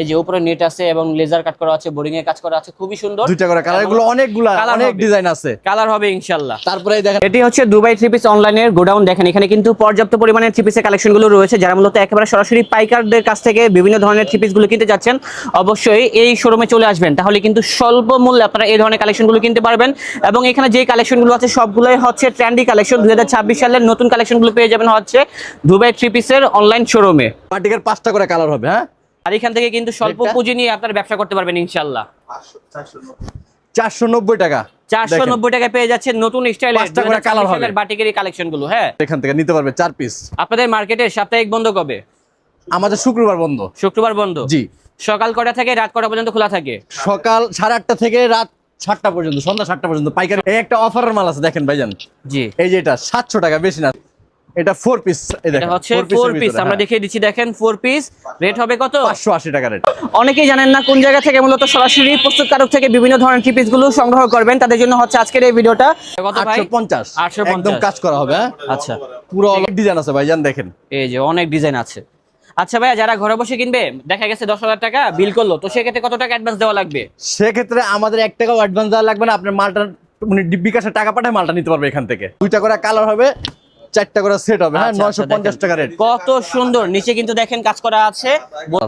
এই যে উপরে নেট আছে এবং লেজার কাট করা আছে, বোরিং এ কাজ করা আছে, খুবই সুন্দর। দুইটা করে কালার, এগুলো অনেকগুলা অনেক ডিজাইন আছে, কালার হবে ইনশাআল্লাহ। তারপরে দেখেন এটি হচ্ছে দুবাই থ্রি পিস অনলাইনের গোডাউন। দেখেন এখানে কিন্তু পর্যাপ্ত পরিমাণে থ্রি পিসের কালেকশন গুলো রয়েছে। যারা মূলত একেবারে সরাসরি পাইকারদের কাছ থেকে বিভিন্ন ধরনের থ্রি পিস গুলো কিনতে যাচ্ছেন, অবশ্যই এই শোরুমে চলে আসবেন, তাহলে কিন্তু স্বল্প মূল্যে আপনারা এই ধরনের কালেকশন গুলো কিনতে পারবেন। এবং এখানে যে কালেকশন গুলো আছে সবগুলোই হচ্ছে ট্রেন্ডি কালেকশন। 2026 সালের নতুন কালেকশন গুলো পেয়ে যাবেন হচ্ছে দুবাই থ্রি পিসের অনলাইন শোরুমে। পার্টিকের 5টা করে কালার হবে। হ্যাঁ, আর এখান থেকে কিন্তু স্বল্প পুঁজি নিয়ে আপনারা ব্যবসা করতে পারবেন ইনশাআল্লাহ। 490 টাকা, 490 টাকায় পেয়ে যাচ্ছেন নতুন স্টাইলের 5টা করে কালার হবে বাটিকের কালেকশন গুলো। হ্যাঁ, এখান থেকে নিতে পারবে 4 পিস। আপনাদের মার্কেটের সাপ্তাহিক বন্ধ কবে? আমাদের শুক্রবার বন্ধ। শুক্রবার বন্ধ। জি। সকাল কটা থেকে রাত কটা পর্যন্ত খোলা থাকে? সকাল 8:30 থেকে রাত 7টা পর্যন্ত, সন্ধ্যা 7টা পর্যন্ত পাইকারি। এই একটা অফারের মাল আছে দেখেন ভাইজান। জি। এই যে এটা 700 টাকা, বেশি না। এটা 4 পিস। এই দেখেন, এটা হচ্ছে 4 পিস। আমরা দেখিয়ে দিচ্ছি, দেখেন 4 পিস। রেট হবে কত? 580 টাকা রেট। অনেকেই জানেন না কোন জায়গা থেকে মূলত সরাসরি প্রস্তুতকারক থেকে বিভিন্ন ধরনের থ্রি পিস গুলো সংগ্রহ করবেন, তাদের জন্য হচ্ছে আজকের এই ভিডিওটা। কত ভাই? 850। 850 একদম কাজ করা হবে। হ্যাঁ, আচ্ছা, পুরো অনেক ডিজাইন আছে ভাইজান, দেখেন এই যে অনেক ডিজাইন আছে। আচ্ছা ভাইয়া, যারা ঘরে বসে কিনবে, দেখা গেছে 10,000 টাকা বিল করলো, তো সেক্ষেত্রে কত টাকা অ্যাডভান্স দেওয়া লাগবে? সেক্ষেত্রে আমাদের 1 টাকাও অ্যাডভান্স দেওয়া লাগবে না। আপনার মালটা মানে বিকাশে টাকা পাঠায় মালটা নিতে পারবে এখান থেকে। 2টা করে কালার হবে, 4টা করে সেট হবে। হ্যাঁ, 950 টাকা রেট। কত সুন্দর, নিচে কিন্তু দেখেন কাজ করা আছে।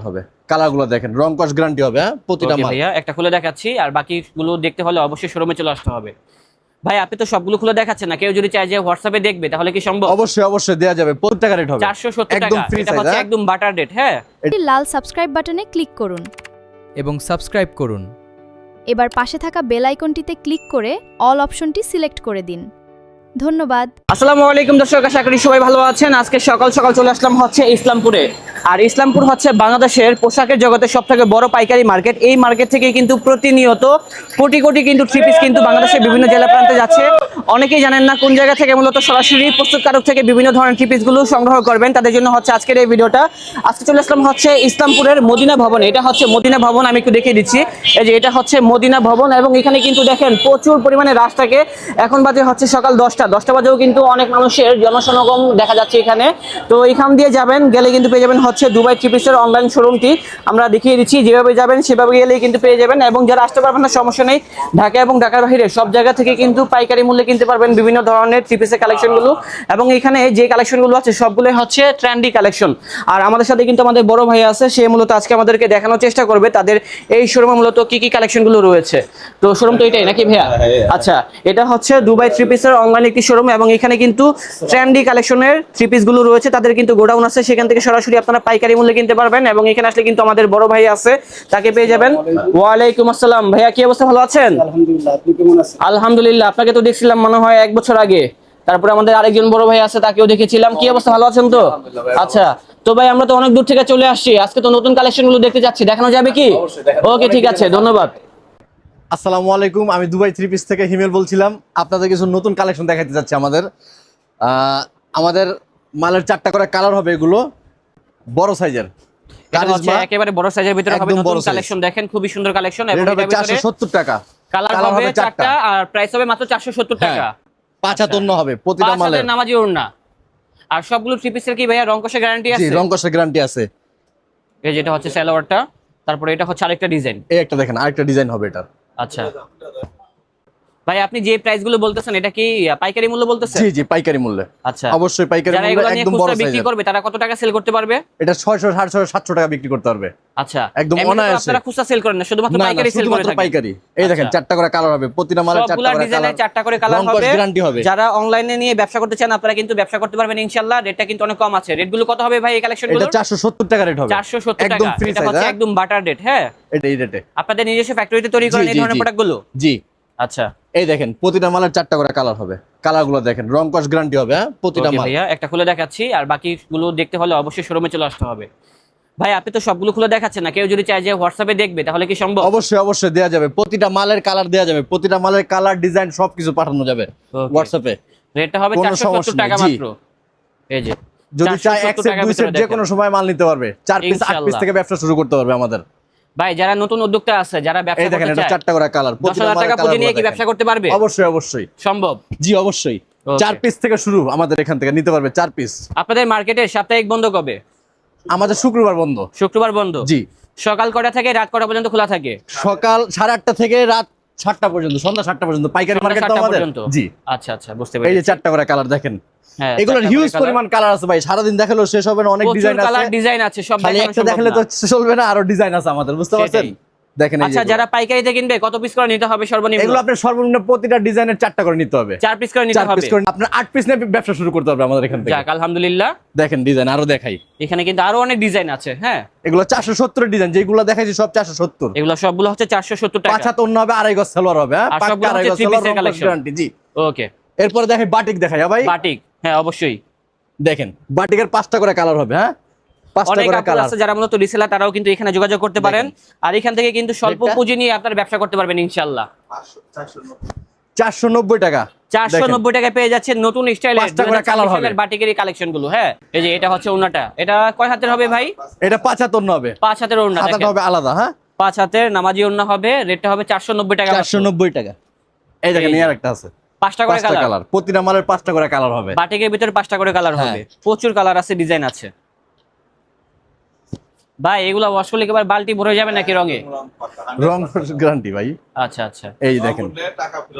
হবে কালারগুলো দেখেন, রং কস গ্যারান্টি হবে। হ্যাঁ, প্রতিটা মাল। ভাইয়া একটা খুলে দেখাচ্ছি, আর বাকিগুলো দেখতে হলে অবশ্যই শোরুমে চলে আসতে হবে। ভাই আপনি তো সবগুলো খুলে দেখাচ্ছেন না, কেউ যদি চায় যে হোয়াটসঅ্যাপে দেখবে তাহলে কি সম্ভব? অবশ্যই অবশ্যই দেয়া যাবে। 50 টাকা রেট হবে, 470 টাকা। একদম ফ্রি এটা সাইজ। হচ্ছে একদম বাটার রেট। হ্যাঁ, লাল সাবস্ক্রাইব বাটনে ক্লিক করুন এবং সাবস্ক্রাইব করুন। এবার পাশে থাকা বেল আইকনটিতে ক্লিক করে অল অপশনটি সিলেক্ট করে দিন। ধন্যবাদ। আসসালামু আলাইকুম দর্শক, আশা করি সবাই ভালো আছেন। আজকে সকাল সকাল চলে আসলাম হচ্ছে ইসলামপুরে। আর ইসলামপুর হচ্ছে বাংলাদেশের পোশাকের জগতের সবথেকে বড় পাইকারি মার্কেট। এই মার্কেট থেকে কিন্তু প্রতিনিয়ত কোটি কোটি কিন্তু থ্রি পিস কিন্তু বাংলাদেশের বিভিন্ন জেলা প্রান্তে যাচ্ছে। অনেকেই জানেন না কোন জায়গা থেকে মূলত সরাসরি প্রস্তুতকারক থেকে বিভিন্ন ধরনের থ্রি পিসগুলো সংগ্রহ করবেন, তাদের জন্য হচ্ছে আজকের এই ভিডিওটা। আজকে চলে আসলাম হচ্ছে ইসলামপুরের মদিনা ভবন। এটা হচ্ছে মদিনা ভবন, আমি একটু দেখিয়ে দিচ্ছি। এই যে এটা হচ্ছে মদিনা ভবন, এবং এখানে কিন্তু দেখেন প্রচুর পরিমাণে রাশ থাকে। এখন বাজে হচ্ছে সকাল 10টা বাজেও কিন্তু অনেক মানুষের জনসমাগম দেখা যাচ্ছে এখানে। তো এখান দিয়ে যাবেন, গেলে কিন্তু পেয়ে যাবেন হচ্ছে দুবাই থ্রি পিসের অনলাইন শোরুমটি। আমরা দেখিয়ে দিচ্ছি, যেভাবে যাবেন সেভাবে গেলেই কিন্তু পেয়ে যাবেন। এবং যারা আসতে পারবেন না, সমস্যা নেই, ঢাকা এবং ঢাকার বাইরে সব জায়গা থেকে কিন্তু পাইকারি মূল্যে কিনতে পারবেন বিভিন্ন ধরনের থ্রি পিসের কালেকশনগুলো। এবং এখানে যে কালেকশনগুলো আছে সবগুলোই হচ্ছে ট্রেন্ডি কালেকশন। আর আমাদের সাথে কিন্তু আমাদের বড় ভাই আছে, সে মূলত আজকে আমাদেরকে দেখানোর চেষ্টা করবে তাদের এই শোরুমে মূলত কি কি কালেকশনগুলো রয়েছে। তো শোরুম তো এটাই নাকি ভাইয়া? আচ্ছা, এটা হচ্ছে দুবাই থ্রি পিসের অনলাইন একটি শোরুম, এবং এখানে কিন্তু ট্রেন্ডি কালেকশনের থ্রি পিস গুলো রয়েছে। তাদের কিন্তু গোডাউন আছে, সেখান থেকে সরাসরি আপনারা পাইকারি মূল্যে কিনতে পারবেন। এবং এখানে আসলে কিন্তু আমাদের বড় ভাই আছে, তাকে পেয়ে যাবেন। ওয়ালাইকুম আসসালাম ভাইয়া, কি অবস্থা, ভালো আছেন? আলহামদুলিল্লাহ, আপনি কেমন আছেন? আলহামদুলিল্লাহ, আপনাকে তো দেখছিলাম মনে হয় 1 বছর আগে। তারপরে আমাদের আরেকজন বড় ভাই আছে, তাকেও দেখেছিলাম। কি অবস্থা, ভালো আছেন তো? আচ্ছা, তো ভাই আমরা তো অনেক দূর থেকে চলে আসছি, আজকে তো নতুন কালেকশন গুলো দেখতে যাচ্ছি, দেখানো যাবে কি? ওকে, ঠিক আছে, ধন্যবাদ। আসসালামু আলাইকুম, আমি দুবাই থ্রি পিস থেকে হিমেল বলছিলাম। আপনাদের কিছু নতুন কালেকশন দেখাতে যাচ্ছি। আমাদের মালের 4টা করে কালার হবে, এগুলো বড় সাইজের। এটা হচ্ছে একেবারে বড় সাইজের ভিতরে হবে একদম বড় নতুন কালেকশন। দেখেন খুবই সুন্দর কালেকশন, এবং রেট হবে এটার ভিতরে 470 টাকা। কালার হবে 4টা, আর প্রাইস হবে মাত্র 470 টাকা। 5 হাত ওড়না হবে প্রতিটা মালে, নামাজি ওড়না। আর সবগুলো থ্রি পিসের কি ভাইয়া রং কষের গ্যারান্টি আছে? জি, রং কষের গ্যারান্টি আছে। এই যেটা হচ্ছে সালোয়ারটা, তারপরে এটা হচ্ছে আরেকটা ডিজাইন। এই একটা দেখেন, আরেকটা ডিজাইন হবে এটা। আচ্ছা ভাই, আপনি যে প্রাইস গুলো বলতেছেন এটা কি পাইকারি মূল্য বলতেছেন? জি জি, পাইকারি মূল্যে। আচ্ছা, অবশ্যই পাইকারি যারা মূল্যে, এগুলো নিয়ে একদম বড় খুচরা বিক্রি সাইজের। করবে তারা কত টাকা সেল করতে পারবে? এটা 600, 700, 700 টাকা বিক্রি করতে পারবে। আচ্ছা, একদম এমনি তো অনায়াসে। আপনারা খুচরা সেল করেন না, শুধুমাত্র পাইকারি সেল করে থাকেন? পাইকারি। এই দেখেন, আচ্ছা। 4টা করে কালার হবে, প্রতিটা মালে 4টা সবগুলা করে ডিজাইনে কালার, 4টা করে কালার রং কস হবে। গ্যারান্টি হবে। যারা অনলাইনে নিয়ে ব্যবসা করতে চান আপনারা কিন্তু ব্যবসা করতে পারবেন ইনশাআল্লাহ। রেটটা কিন্তু অনেক কম আছে। রেটগুলো কত হবে ভাই এই কালেকশনগুলো? এটা 470 টাকা রেট হবে, 470 টাকা। একদম ফ্রি এটা সাইজ। হচ্ছে একদম বাটার রেট। হ্যাঁ, এটা এই রেটে আপনাদের নিজস্ব ফ্যাক্টরিতে তৈরি করেন এই ধরনের প্রোডাক্টগুলো? জি। আচ্ছা, এই দেখেন, প্রতিটা মালের 4টা করে কালার হবে। কালারগুলো দেখেন, রং কস গ্যারান্টি হবে। হ্যাঁ, প্রতিটা মাল। ভাইয়া একটা খুলে দেখাচ্ছি, আর বাকিগুলো দেখতে হলে অবশ্যই শোরুমে চলে আসতে হবে। ভাই আপনি তো সবগুলো খুলে দেখাচ্ছেন না, কেউ যদি চায় যে হোয়াটসঅ্যাপে দেখবে তাহলে কি সম্ভব? অবশ্যই অবশ্যই দেয়া যাবে। প্রতিটা মালের কালার দেয়া যাবে, প্রতিটা মালের কালার, ডিজাইন সবকিছু পাঠানো যাবে হোয়াটসঅ্যাপে। রেটটা হবে কোনো 470 সমস্যা টাকা নেই, জি। মাত্র। এই যে যদি চায় 1 সেট 2 সেট যে দেখেন। কোনো সময় মাল নিতে পারবে। 4 পিস 8 পিস ইনশাআল্লাহ। থেকে ব্যবসা শুরু করতে পারবে আমাদের। ভাই যারা নতুন উদ্যোক্তা আছে, যারা এই ব্যবসা দেখেন, করতে এটা চায় 4টা করে কালার, প্রতিটা 10,000 টাকা মালের পুঁজি নিয়ে কি কালার ব্যবসা করতে পারবে? অবশ্যই অবশ্যই সম্ভব। জি, অবশ্যই। Okay. 4 পিস থেকে শুরু, আমাদের এখান থেকে নিতে পারবে 4 পিস। আপনাদের মার্কেটের সাপ্তাহিক বন্ধ কবে? আমাদের শুক্রবার বন্ধ। শুক্রবার বন্ধ। জি। সকাল কটা থেকে রাত কটা পর্যন্ত খোলা থাকে? সকাল 8:30 থেকে রাত 7টা পর্যন্ত, সন্ধ্যা 7টা পর্যন্ত পাইকারি সন্ধ্যা মার্কেট তো 7টা আমাদের। পর্যন্ত? জি, আচ্ছা আচ্ছা, বুঝতে এই পেরেছি। যে 4টা করে কালার দেখেন, হ্যাঁ, এগুলোর 4টা হিউজ করে পরিমাণ কালার আছে ভাই, সারাদিন দেখালেও শেষ হবে না, অনেক প্রচুর ডিজাইন কালার আছে। ডিজাইন আছে, সব খালি দেখানো একটা সম্ভব দেখালে না। তো চলবে না, আরো ডিজাইন আছে আমাদের, বুঝতে পারছেন? সেটাই। দেখেন এই আচ্ছা, যে যারা পাইকারিতে কিনবে কত পিস করে নিতে হবে সর্বনিম্ন? এগুলো আপনার সর্বনিম্ন প্রতিটা ডিজাইনের 4টা করে নিতে হবে। 4 পিস করে নিতে 4 হবে। পিস করে আপনার 8 পিস নিয়ে ব্যবসা শুরু করতে হবে আমাদের এখান থেকে। যাক, আলহামদুলিল্লাহ। দেখেন ডিজাইন আরো দেখাই, এখানে কিন্তু আরো অনেক ডিজাইন আছে। হ্যাঁ, এগুলো 470 এর ডিজাইন, যেগুলো দেখাইছি সব 470। এগুলো সবগুলো হচ্ছে 470 টাকা। 5 হাত অন্য হবে, 2.5 গজ সালোয়ার হবে, হ্যাঁ আর পাক্কা সবগুলো 2.5 হচ্ছে গজ 3 সালোয়ার, পিসের collection। গ্যারান্টি। জি, ওকে, এরপরে দেখেন বাটিক দেখাই, হ্যাঁ ভাই বাটিক, হ্যাঁ অবশ্যই। দেখেন বাটিকের 5টা করে কালার হবে, হ্যাঁ 5টা অনেক করে আপুরা কালার। আছে যারা মূলত রিসেলার, তারাও কিন্তু এখানে যোগাযোগ করতে পারেন। আর এখান থেকে কিন্তু স্বল্প এটা? পুঁজি নিয়ে আপনারা ব্যবসা করতে পারবেন ইনশাআল্লাহ। 490 টাকা, 490 টাকায় পেয়ে যাচ্ছেন নতুন স্টাইলের 5টা করে কালার হবে। বাটিকের কালেকশন গুলো। হ্যাঁ, এই যে এটা হচ্ছে ওন্নাটা, এটা কয় হাতের হবে ভাই? এটা 5 হাত অন্য হবে, 5 হাতের ওন্না। হাতাটা দেখেন, হবে আলাদা, হ্যাঁ 5 হাতের নামাজি ওন্না হবে, রেটটা হবে 490 টাকা। 490 টাকা। এই দেখেন এই যে। এর একটা আছে 5টা করে 5টা কালার। কালার, প্রতিটা মালের 5টা করে কালার হবে। বাটিকের ভিতরে 5টা করে কালার হবে, হ্যাঁ। প্রচুর কালার আছে, ডিজাইন আছে। ভাই এগুলা ওয়াশ করলে একেবারে বালতি ভরে যাবে নাকি রঙে? রং গ্যারান্টি ভাই। আচ্ছা আচ্ছা, এই দেখেন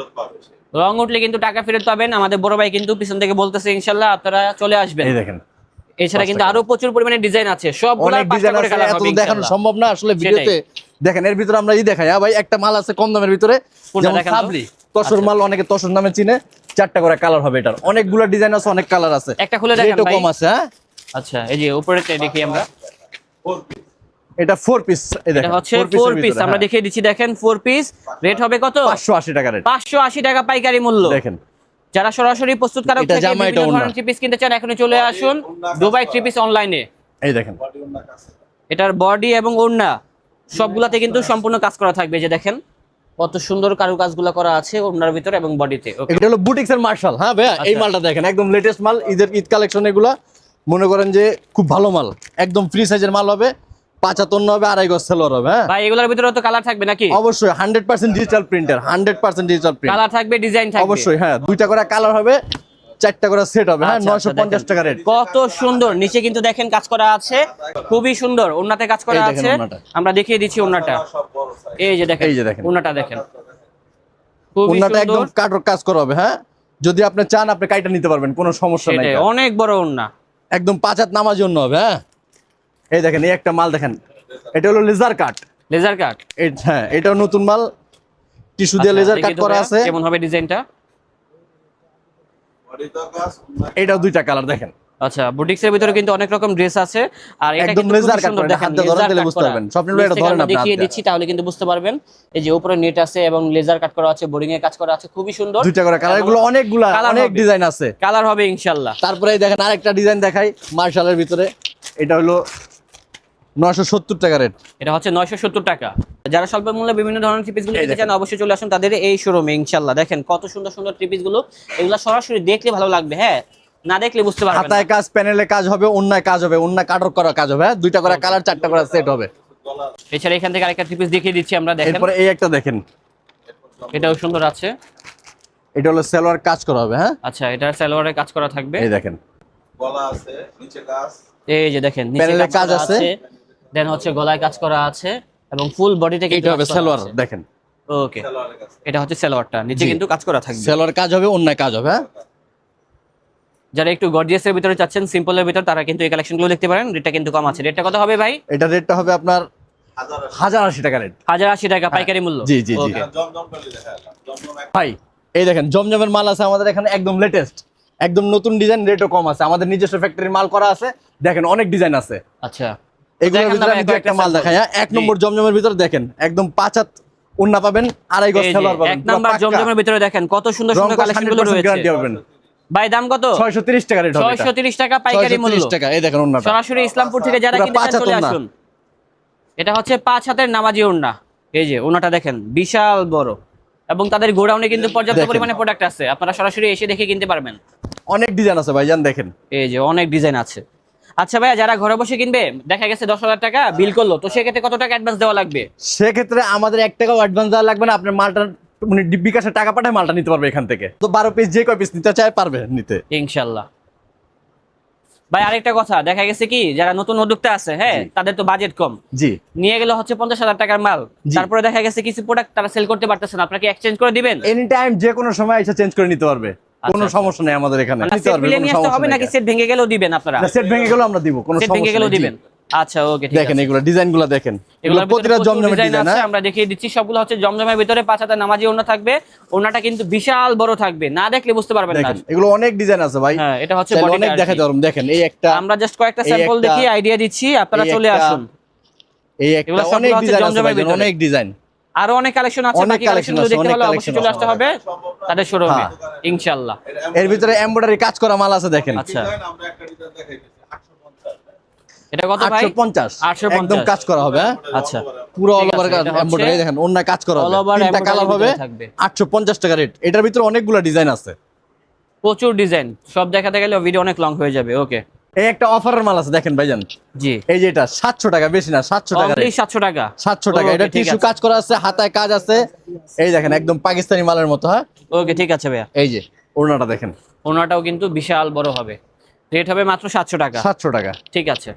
রং উঠলে কিন্তু টাকা ফেরত পাবেন। আমাদের বড় ভাই কিন্তু পিছন থেকে বলতেছে ইনশাআল্লাহ আপনারা চলে আসবেন। এই দেখেন এছাড়া কিন্তু আরো প্রচুর পরিমাণে ডিজাইন আছে, সবগুলো অনেক 5টা ডিজাইন করে আছে, কালার এত হবে তো দেখানো ইনশাআল্লাহ। সম্ভব না আসলে ভিডিওতে। দেখেন এর ভিতরে আমরা দেখাই, হ্যাঁ ভাই একটা মাল আছে কম দামের ভিতরে, কোনটা যেমন দেখান তো? সাবলি তসর মাল, অনেকে তসর নামে চিনে। 4টা করে কালার হবে, এটার অনেকগুলো ডিজাইন আছে, অনেক কালার আছে। একটা খুলে দেখান রেটও ভাই। কম আছে, হ্যাঁ আচ্ছা, এই যে উপরেরটা দেখি আমরা। এটা 4 পিস, এই এটা দেখেন হচ্ছে 4 পিস, আমরা দেখিয়ে দিচ্ছি। দেখেন 4 পিস, রেট হবে কত? 580 টাকা রেট। 580 টাকা পাইকারি মূল্য। দেখেন যারা সরাসরি প্রস্তুতকারক এটা থেকে জামা, এটা বিভিন্ন ওড়না। ধরনের থ্রি পিস কিনতে চান, এখনই চলে আসুন দুবাই থ্রি পিস অনলাইনে। এই দেখেন এটার বডি এবং ওড়না সবগুলাতে কিন্তু সম্পূর্ণ কাজ করা থাকবে। যে দেখেন কত সুন্দর কারুকাজগুলো করা আছে ওড়নার ভিতরে এবং বডিতে। ওকে, এটা হলো বুটিক্স এর মার্শাল, হ্যাঁ ভাই এই আচ্ছা। মালটা দেখেন একদম লেটেস্ট মাল, ঈদ কালেকশন। এগুলা মনে করেন যে খুব ভালো মাল, একদম ফ্রি সাইজের মাল হবে, 5 হাত অন্য হবে, 2.5 গজ সালোয়ার হবে, হ্যাঁ ভাই এগুলোর ভিতরে তো কালার থাকবে নাকি? অবশ্যই 100% digital printer, 100% digital print. Colour থাকবে, ডিজাইন থাকবে অবশ্যই, হ্যাঁ 2টা করে কালার হবে, 4টা করে সেট হবে, হ্যাঁ আচ্ছা, আচ্ছা, 950 দেখেন। টাকা রেট। কত সুন্দর, নিচে কিন্তু দেখেন কাজ করা আছে, খুবই সুন্দর। ওড়নাতে কাজ করা এই দেখেন আছে, ওড়নাটা। আমরা দেখিয়ে দিচ্ছি ওড়নাটা। এই যে দেখেন, এই যে দেখেন। ওড়নাটা দেখেন, খুবই ওন্নাটা একদম সুন্দর। কাটর কাজ করা হবে, হ্যাঁ যদি আপনি চান আপনি কাইটা নিতে পারবেন, কোনো সমস্যা নাই। সেটাই, অনেক বড় ওড়না। একদম 5 হাত নামার জন্য হবে, হ্যাঁ এই দেখেন এই একটা মাল দেখেন, এটা হলো লেজার কাট। লেজার কাট, হ্যাঁ এটাও নতুন মাল, টিস্যু দিয়ে লেজার কাট করা আছে। কেমন হবে ডিজাইনটা? এটাও 2টা কালার দেখেন, আচ্ছা, বুটিক্সের ভিতরে কিন্তু অনেক রকম ড্রেস আছে, আর এটা একদম কিন্তু খুবই লেজার কাট সুন্দর। করা, দেখেন হাত দিয়ে ধরেন লেজার তাহলে কাট বুঝতে করা। পারবেন। স্বপ্নিল ভাই নিচ এটা থেকে ধরেন আমরা আপনি হাত দেখিয়ে দিয়ে। দিচ্ছি, তাহলে কিন্তু বুঝতে পারবেন। এই যে উপরে নেট আছে এবং লেজার কাট করা আছে, বোরিং এ কাজ করা আছে, খুবই সুন্দর। 2টা করে কালার, এগুলো অনেকগুলা, কালার অনেক হবে। ডিজাইন আছে। কালার হবে ইনশাআল্লাহ। তারপরে এই দেখেন আরেকটা ডিজাইন দেখাই মার্শালের ভিতরে, এটা হলো 970 টাকা রেট। এটা হচ্ছে 970 টাকা। যারা স্বল্প মূল্যে বিভিন্ন ধরনের থ্রি পিসগুলো নিতে চান, অবশ্যই চলে আসুন তাদের এই শোরুমে ইনশাআল্লাহ। দেখেন কত সুন্দর সুন্দর থ্রি পিসগুলো, এগুলো সরাসরি দেখলে ভালো লাগবে, হ্যাঁ না দেখলে বুঝতে পারবেন না। হাতায় কাজ, প্যানেলে কাজ হবে, অন্যায় কাজ হবে, অন্য কাটর করা কাজ হবে, হ্যাঁ 2টা করে কালার, 4টা করে সেট হবে। এছাড়া এখান থেকে আরেকটা থ্রি পিস দেখিয়ে দিচ্ছি আমরা। দেখেন এরপরে এই একটা দেখেন, এটাও সুন্দর আছে। এটা হলো সালোয়ার কাজ করা হবে, হ্যাঁ আচ্ছা, এটা সালোয়ারে কাজ করা থাকবে। এই দেখেন গলা আছে, নিচে কাজ, এই যে দেখেন নিচে প্যানেলে কাজ করা আছে। দেন হচ্ছে গলায় কাজ করা আছে এবং ফুল বডিতে কিন্তু এটা হবে কাজ করা সালোয়ার আছে। দেখেন, ওকে, সালোয়ারের কাছে। এটা হচ্ছে সালোয়ারটা, নিচে জি। কিন্তু কাজ করা থাকবে। সালোয়ার কাজ হবে, অন্যায় কাজ হবে, হ্যাঁ যারা একটু গর্জিয়াসের ভিতরে চাচ্ছেন, সিম্পলের ভিতর, তারা কিন্তু এই কালেকশনগুলো দেখতে পারেন। রেটটা কিন্তু কম আছে। রেটটা কত হবে ভাই? এটা রেটটা হবে আপনার 1080 টাকা রেট। 1080 টাকা পাইকারি মূল্য। জি, জি, জি। ওকে, জমজম করলে দেখা যায়। জমজম এক ভাই এই দেখেন জমজমের মাল আছে আমাদের এখানে, একদম লেটেস্ট, একদম নতুন ডিজাইন, রেটও কম আছে। আমাদের নিজস্ব ফ্যাক্টরির মাল করা আছে, দেখেন অনেক ডিজাইন আছে। আচ্ছা, এগুলোর দেখান ভিতরে না আমি ভাই, দু একটা কয়েকটা মাল sample। দেখাই, হ্যাঁ 1 নম্বর জমজমের ভিতরে দেখেন একদম 5 হাত ওন্না পাবেন, 2.5 গজ এই যে সালোয়ার পাবেন, এক নাম্বার জমজমের ভিতরে দেখেন কত সুন্দর সুন্দর কালেকশনগুলো রয়েছে। গ্যারান্টি পাবেন। ভাই দাম কত? 630 টাকা রেট হবে এটা। 630 টাকা পাইকারি মূল্য। 630 টাকা। এই দেখেন ওন্নাটা সরাসরি ইসলামপুর থেকে যারা পুরা কিনতে পাঁচ চান হাত চলে ওড়না। আসুন। এটা হচ্ছে 5 হাতের নামাজি ওড়না। এই যে ওড়নাটা দেখেন বিশাল বড়, এবং তাদের গোডাউনে কিন্তু পর্যাপ্ত দেখেন। পরিমাণে প্রোডাক্ট আছে, আপনারা সরাসরি এসে দেখে কিনতে পারবেন। অনেক ডিজাইন আছে ভাইজান, দেখেন এই যে অনেক ডিজাইন আছে। আচ্ছা ভাইয়া, যারা ঘরে বসে কিনবে, দেখা গেছে 10,000 টাকা বিল করলো, তো সেক্ষেত্রে কত টাকা অ্যাডভান্স দেওয়া লাগবে? সেক্ষেত্রে আমাদের 1 টাকাও অ্যাডভান্স দেওয়া লাগবে না, আপনার মালটা মানে বিকাশে টাকা পাঠায় মালটা নিতে পারবে এখান থেকে। তো 12 পিস যে কয় পিস নিতে চায় পারবে নিতে ইনশাল্লাহ। ভাই আরেকটা কথা, দেখা গেছে কি যারা নতুন উদ্যোক্তা আছে, হ্যাঁ, তাদের তো বাজেট কম, জি নিয়ে গেলে হচ্ছে 50,000 টাকার মাল, জি। তারপরে দেখা গেছে কিছু প্রোডাক্ট তারা সেল করতে পারতেছে না, আপনাকে এক্সচেঞ্জ করে দিবেন? এনি টাইম যে কোনো সময় এসে চেঞ্জ করে নিতে পারবে, কোনো আচ্ছা। সমস্যা নেই আমাদের এখানে, মানে নিতে সেট পারবে, মিলিয়ে কোনো নিয়ে আসতে সমস্যা হবে নেই। নাকি সেট ভেঙে গেলেও দিবেন আপনারা? সেট ভেঙে গেলেও আমরা দিব, কোনো সেট ভেঙে সমস্যা গেলেও নেই। দিবেন? আচ্ছা, ওকে, ঠিক দেখেন আছে। এগুলো ডিজাইনগুলো দেখেন, এগুলো এগুলোর ভিতরে প্রতিটা প্রচুর জমজমের ডিজাইন ডিজাইন। আছে, আমরা দেখিয়ে দিচ্ছি। সবগুলো হচ্ছে জমজমের ভিতরে 5 হাতে নামাজি ওড়না থাকবে, ওড়নাটা কিন্তু বিশাল বড় থাকবে, না দেখলে বুঝতে পারবেন না। দেখেন এগুলো অনেক ডিজাইন আছে ভাই, হ্যাঁ, এটা হচ্ছে চাইলে বডিটা অনেক আর কি। দেখাতে পারবো। দেখেন এই একটা, আমরা জাস্ট কয়েকটা এই স্যাম্পল একটা, দেখি, আইডিয়া দিচ্ছি, আপনারা এই চলে একটা, আসুন। এই এগুলো একটা, সবগুলো অনেক হচ্ছে ডিজাইন আছে জমজমের ভাই, ভিতরে। অনেক ডিজাইন। আরো অনেক কালেকশন আছে, অনেক বাকি collection কালেকশনগুলো আছে, দেখতে অনেক হলে অবশ্যই collection চলে আছে আসতে হবে তাদের শোরুমে, হ্যাঁ। ইনশাআল্লাহ। এর ভিতরে এমব্রয়ডারি কাজ করা মাল আছে, দেখেন আচ্ছা, আমরা একটা ডিজাইন দেখাইতেছি 850 এটা কত ভাই? 850 850 একদম কাজ করা হবে, হ্যাঁ? আচ্ছা, পুরো ঠিক অল ওভার আছে, কাজ এটা হচ্ছে এমব্রয়ডারি, দেখেন অন্য কাজ করা all হবে, over তিনটা কালার embroidery হবে, ভিতরে থাকবে। 850 টাকা রেট। এটার ভিতরে অনেকগুলো ডিজাইন আছে। প্রচুর ডিজাইন, সব দেখাতে গেলে ভিডিও অনেক লং হয়ে যাবে। ওকে, এই একটা অফারের মাল আছে, দেখেন ভাইজান, জি, এই যে এটা 700 টাকা, বেশি না, 700 টাকা অনলি rate। 700 টাকা। 700 টাকা। Okay, এটা ঠিক টিস্যু আছে। কাজ করা আছে, হাতায় কাজ আছে, এই দেখেন একদম পাকিস্তানি মালের মতো, হ্যাঁ। ওকে, ঠিক আছে ভাইয়া। এই যে ওড়নাটা দেখেন, ওনাটাও কিন্তু বিশাল বড় হবে, রেট হবে মাত্র 700 টাকা। 700 টাকা। ঠিক আছে।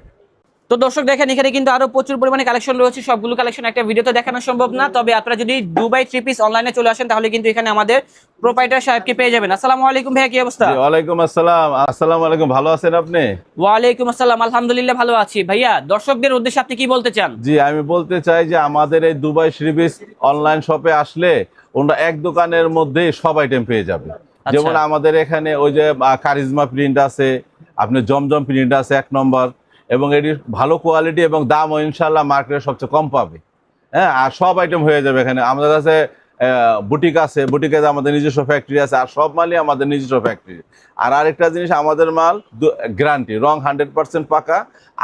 তো দর্শক দেখেন, এখানে কিন্তু আরো প্রচুর পরিমাণে কালেকশন রয়েছে, সবগুলো কালেকশন একটা ভিডিওতে দেখানো সম্ভব না, তবে আপনারা যদি দুবাই 3 পিস অনলাইনে চলে আসেন তাহলে কিন্তু এখানে আমাদের প্রোপাইটার সাহেবকে পেয়ে যাবেন। আসসালামু আলাইকুম ভাইয়া, কি অবস্থা? জি, ওয়ালাইকুম আসসালাম। আসসালামু আলাইকুম, ভালো আছেন আপনি? ওয়ালাইকুম আসসালাম, আলহামদুলিল্লাহ ভালো আছি। ভাইয়া, দর্শকদের উদ্দেশ্যে আপনি কি বলতে চান? জি, আমি বলতে চাই যে আমাদের এই দুবাই শ্রীবিস অনলাইন শপে আসলে ওরা এক দোকানের মধ্যে সব আইটেম পেয়ে যাবে। যেমন আমাদের এখানে ওই যে কারিজমা প্রিন্ট আছে, আপনার জমজম প্রিন্ট আছে 1 নম্বর, এবং এটির ভালো কোয়ালিটি এবং দামও ইনশাল্লাহ মার্কেটে সবচেয়ে কম পাবে, হ্যাঁ। আর সব আইটেম হয়ে যাবে এখানে। আমাদের কাছে বুটিক আছে, বুটিকে আমাদের নিজস্ব ফ্যাক্টরি আছে, আর সব মালই আমাদের নিজস্ব ফ্যাক্টরি। আর আরেকটা জিনিস, আমাদের মাল গ্যারান্টি, রং 100% পাকা,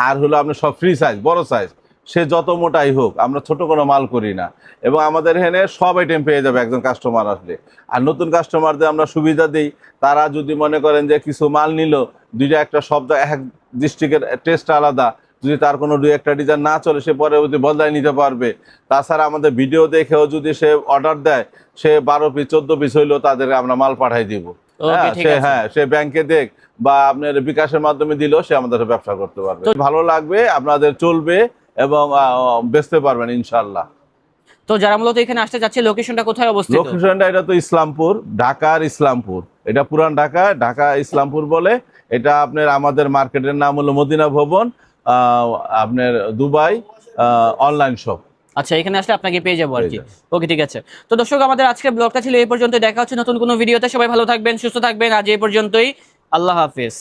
আর হলো আপনার সব ফ্রি সাইজ, বড় সাইজ, সে যত মোটাই হোক, আমরা ছোট কোনো মাল করি না। এবং আমাদের এখানে সব আইটেম পেয়ে যাবে একজন কাস্টমার আসলে। আর নতুন কাস্টমারদের আমরা সুবিধা দিই, তারা যদি মনে করেন যে কিছু মাল নিল, দুইটা একটা শব্দ, এক ডিস্ট্রিক্টের টেস্ট আলাদা, যদি তার কোনো 2-1টা ডিজাইন না চলে, সে পরবর্তী বদলায় নিতে পারবে। তাছাড়া আমাদের ভিডিও দেখেও যদি সে অর্ডার দেয়, সে 12 পিস 14 পিস হইলেও তাদেরকে আমরা মাল পাঠাই দিব। ওকে, ঠিক আছে। হ্যাঁ, সে ব্যাংকে দেখ বা আপনার বিকাশের মাধ্যমে দিলেও সে আমাদের সাথে ব্যবসা করতে পারবে। ভালো লাগবে, আপনাদের চলবে এবং বেচতে পারবেন ইনশাল্লাহ। তো যারা মূলত এখানে আসতে যাচ্ছে, লোকেশনটা কোথায় অবস্থিত? লোকেশনটা এটা তো ইসলামপুর, ঢাকার ইসলামপুর, এটা পুরান ঢাকা, ঢাকা ইসলামপুর বলে। এটা আপনার আমাদের মার্কেটের নাম হলো মদিনা ভবন, আপনার দুবাই অনলাইন শপ। আচ্ছা, এখানে আসলে আপনাকে পেয়ে যাবো আর কি। পেয়ে যাবেন। ওকে, ঠিক আছে। তো দর্শক, আমাদের আজকের ব্লগটা ছিল এই পর্যন্ত, দেখা হচ্ছে নতুন কোনো ভিডিওতে। সবাই ভালো থাকবেন, সুস্থ থাকবেন, আজ এই পর্যন্তই, আল্লাহ হাফেজ।